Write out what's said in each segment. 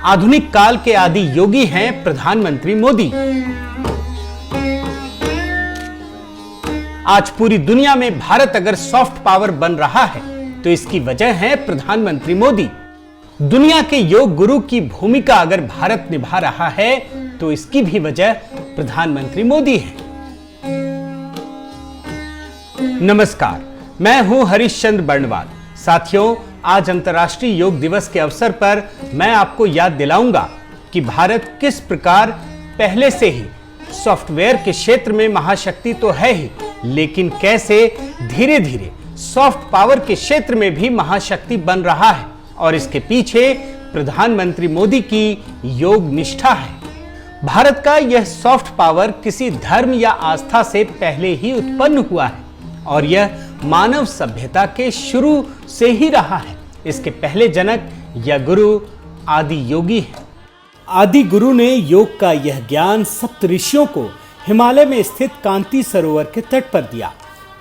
आधुनिक काल के आदि योगी हैं प्रधानमंत्री मोदी। आज पूरी दुनिया में भारत अगर सॉफ्ट पावर बन रहा है तो इसकी वजह है प्रधानमंत्री मोदी। दुनिया के योग गुरु की भूमिका अगर भारत निभा रहा है तो इसकी भी वजह प्रधानमंत्री मोदी है। नमस्कार, मैं हूं हरीशचंद्र बर्णवाल। साथियों, आज अंतर्राष्ट्रीय योग दिवस के अवसर पर मैं आपको याद दिलाऊंगा कि भारत किस प्रकार पहले से ही सॉफ्टवेयर के क्षेत्र में महाशक्ति तो है ही, लेकिन कैसे धीरे धीरे सॉफ्ट पावर के क्षेत्र में भी महाशक्ति बन रहा है और इसके पीछे प्रधानमंत्री मोदी की योग निष्ठा है। भारत का यह सॉफ्ट पावर किसी धर्म या आस्था से पहले ही उत्पन्न हुआ है और यह मानव सभ्यता के शुरू से ही रहा है। इसके पहले जनक या गुरु आदि योगी हैं। आदि गुरु ने योग का यह ज्ञान सप्त ऋषियों को हिमालय में स्थित कांति सरोवर के तट पर दिया।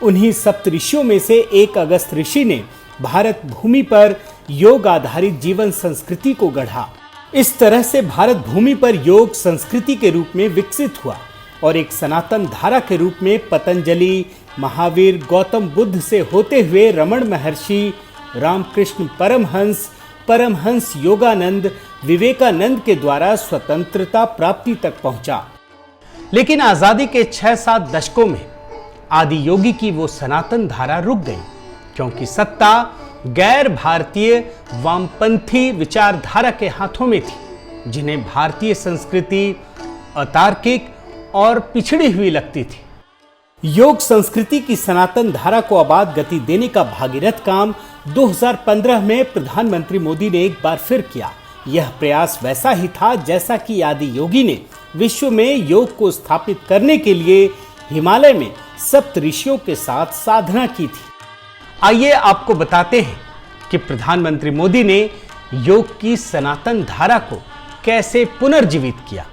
उन्हीं सप्त ऋषियों में से एक अगस्त ऋषि ने भारत भूमि पर योग आधारित जीवन संस्कृति को गढ़ा। इस तरह से भारत भूमि पर योग संस्कृति के रूप में विकसित हुआ और एक सनातन धारा के रूप में पतंजलि, महावीर, गौतम बुद्ध से होते हुए रमण महर्षि, रामकृष्ण परमहंस योगानंद, विवेकानंद के द्वारा स्वतंत्रता प्राप्ति तक पहुंचा। लेकिन आजादी के 6-7 दशकों में आदि योगी की वो सनातन धारा रुक गई, क्योंकि सत्ता गैर भारतीय वामपंथी विचारधारा के हाथों में थी, जिन्हें भारतीय संस्कृति अतार्किक और पिछड़ी हुई लगती थी। योग संस्कृति की सनातन धारा को आबाद गति देने का भागीरथ काम 2015 में प्रधानमंत्री मोदी ने एक बार फिर किया। यह प्रयास वैसा ही था जैसा कि आदि योगी ने विश्व में योग को स्थापित करने के लिए हिमालय में सप्त ऋषियों के साथ साधना की थी। आइए आपको बताते हैं कि प्रधानमंत्री मोदी ने योग की सनातन धारा को कैसे पुनर्जीवित किया।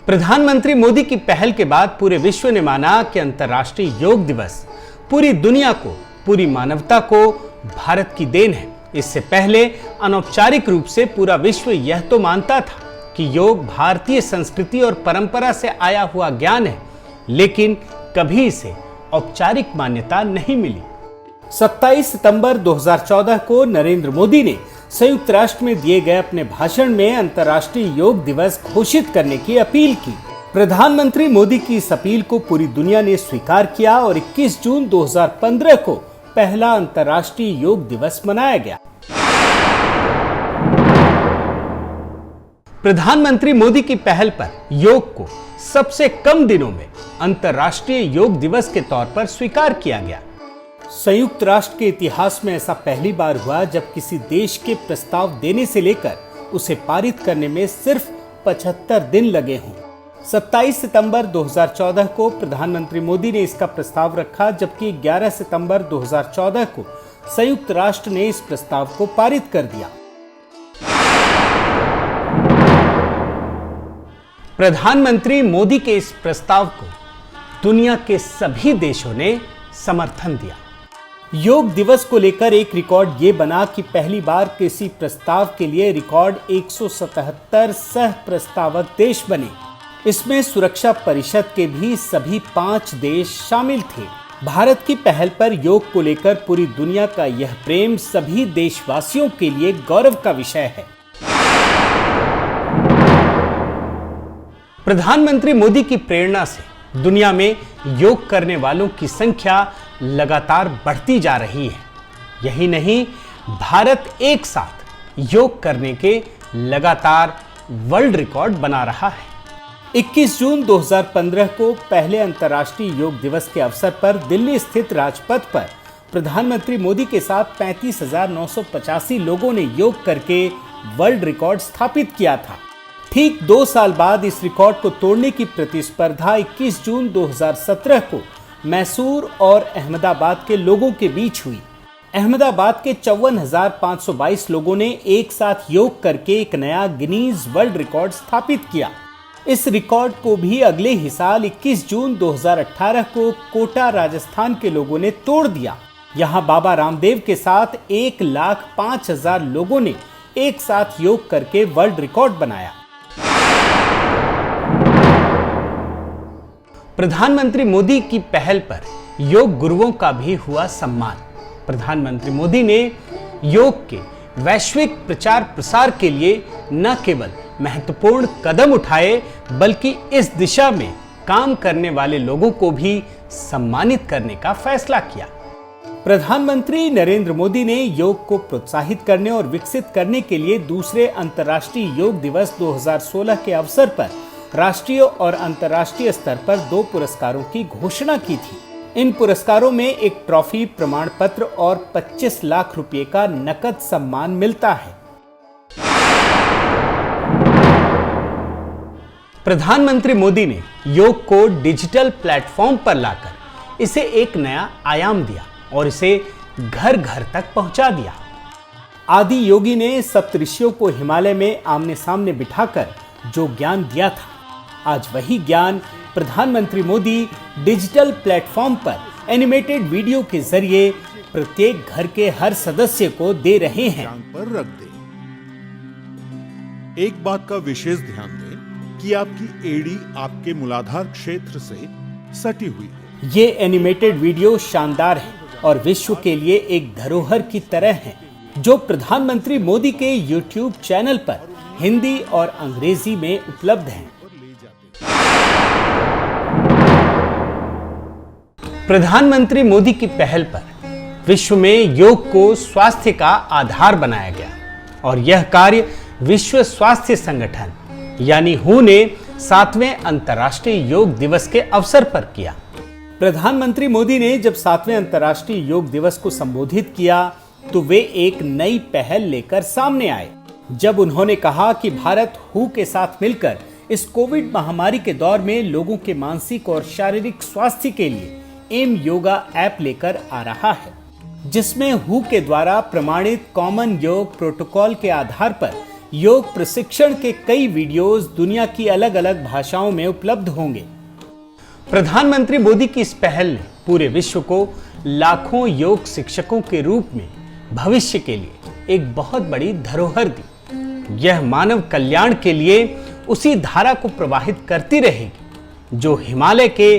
प्रधानमंत्री मोदी की पहल के बाद पूरे विश्व ने माना कि अंतर्राष्ट्रीय योग दिवस पूरी दुनिया को, पूरी मानवता को भारत की देन है। इससे पहले अनौपचारिक रूप से पूरा विश्व यह तो मानता था कि योग भारतीय संस्कृति और परंपरा से आया हुआ ज्ञान है, लेकिन कभी इसे औपचारिक मान्यता नहीं मिली। 27 सितंबर 2014 को नरेंद्र मोदी ने संयुक्त राष्ट्र में दिए गए अपने भाषण में अंतर्राष्ट्रीय योग दिवस घोषित करने की अपील की। प्रधानमंत्री मोदी की इस अपील को पूरी दुनिया ने स्वीकार किया और 21 जून 2015 को पहला अंतर्राष्ट्रीय योग दिवस मनाया गया। प्रधानमंत्री मोदी की पहल पर योग को सबसे कम दिनों में अंतर्राष्ट्रीय योग दिवस के तौर पर स्वीकार किया गया। संयुक्त राष्ट्र के इतिहास में ऐसा पहली बार हुआ जब किसी देश के प्रस्ताव देने से लेकर उसे पारित करने में सिर्फ 75 दिन लगे हों। 27 सितंबर 2014 को प्रधानमंत्री मोदी ने इसका प्रस्ताव रखा, जबकि 11 सितंबर 2014 को संयुक्त राष्ट्र ने इस प्रस्ताव को पारित कर दिया। प्रधानमंत्री मोदी के इस प्रस्ताव को दुनिया के सभी देशों ने समर्थन दिया। योग दिवस को लेकर एक रिकॉर्ड ये बना कि पहली बार किसी प्रस्ताव के लिए रिकॉर्ड 177 सह प्रस्तावक देश बने। इसमें सुरक्षा परिषद के भी सभी 5 देश शामिल थे। भारत की पहल पर योग को लेकर पूरी दुनिया का यह प्रेम सभी देशवासियों के लिए गौरव का विषय है। प्रधानमंत्री मोदी की प्रेरणा से दुनिया में योग करने वालों की संख्या लगातार बढ़ती जा रही है। यही नहीं, भारत एक साथ योग करने के लगातार वर्ल्ड रिकॉर्ड बना रहा है। 21 जून 2015 को पहले अंतर्राष्ट्रीय योग दिवस के अवसर पर दिल्ली स्थित राजपथ पर प्रधानमंत्री मोदी के साथ 35,985 लोगों ने योग करके वर्ल्ड रिकॉर्ड स्थापित किया था। ठीक 2 साल बाद इस रिकॉर्ड को तोड़ने की प्रतिस्पर्धा 21 जून 2017 को मैसूर और अहमदाबाद के लोगों के बीच हुई। अहमदाबाद के 54,522 लोगों ने एक साथ योग करके एक नया गिनीज वर्ल्ड रिकॉर्ड स्थापित किया। इस रिकॉर्ड को भी अगले ही साल 21 जून 2018 को कोटा राजस्थान के लोगों ने तोड़ दिया। यहाँ बाबा रामदेव के साथ 1,05,000 लोगों ने एक साथ योग करके वर्ल्ड रिकॉर्ड बनाया। प्रधानमंत्री मोदी की पहल पर योग गुरुओं का भी हुआ सम्मान। प्रधानमंत्री मोदी ने योग के वैश्विक प्रचार प्रसार के लिए न केवल महत्वपूर्ण कदम उठाए, बल्कि इस दिशा में काम करने वाले लोगों को भी सम्मानित करने का फैसला किया। प्रधानमंत्री नरेंद्र मोदी ने योग को प्रोत्साहित करने और विकसित करने के लिए दूसरे अंतर्राष्ट्रीय योग दिवस 2016 के अवसर पर राष्ट्रीय और अंतर्राष्ट्रीय स्तर पर 2 पुरस्कारों की घोषणा की थी। इन पुरस्कारों में एक ट्रॉफी, प्रमाण पत्र और 25 लाख रुपए का नकद सम्मान मिलता है। प्रधानमंत्री मोदी ने योग को डिजिटल प्लेटफॉर्म पर लाकर इसे एक नया आयाम दिया और इसे घर घर तक पहुंचा दिया। आदि योगी ने सप्तऋषियों को हिमालय में आमने सामने बिठाकर जो ज्ञान दिया था, आज वही ज्ञान प्रधानमंत्री मोदी डिजिटल प्लेटफॉर्म पर एनिमेटेड वीडियो के जरिए प्रत्येक घर के हर सदस्य को दे रहे हैं। पर रख दे। एक बात का विशेष ध्यान दें कि आपकी एड़ी आपके मूलाधार क्षेत्र से सटी हुई है। ये एनिमेटेड वीडियो शानदार है और विश्व के लिए एक धरोहर की तरह है, जो प्रधानमंत्री मोदी के YouTube चैनल पर हिंदी और अंग्रेजी में उपलब्ध है। प्रधानमंत्री मोदी की पहल पर विश्व में योग को स्वास्थ्य का आधार बनाया गया और यह कार्य विश्व स्वास्थ्य संगठन यानी WHO ने 7वें अंतर्राष्ट्रीय योग दिवस के अवसर पर किया। प्रधानमंत्री मोदी ने जब 7वें अंतर्राष्ट्रीय योग दिवस को संबोधित किया तो वे एक नई पहल लेकर सामने आए, जब उन्होंने कहा कि भारत WHO के साथ मिलकर इस कोविड महामारी के दौर में लोगों के मानसिक और शारीरिक स्वास्थ्य के लिए एम योगा ऐप लेकर आ रहा है, जिसमें WHO के द्वारा प्रमाणित कॉमन योग प्रोटोकॉल के आधार पर योग प्रशिक्षण के कई वीडियोस दुनिया की अलग अलग भाषाओं में उपलब्ध होंगे। प्रधानमंत्री मोदी की इस पहल ने पूरे विश्व को लाखों योग शिक्षकों के रूप में भविष्य के लिए एक बहुत बड़ी धरोहर दी। यह मानव कल्याण के लिए उसी धारा को प्रवाहित करती रहेगी जो हिमालय के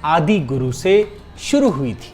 आदि गुरु से शुरू हुई थी।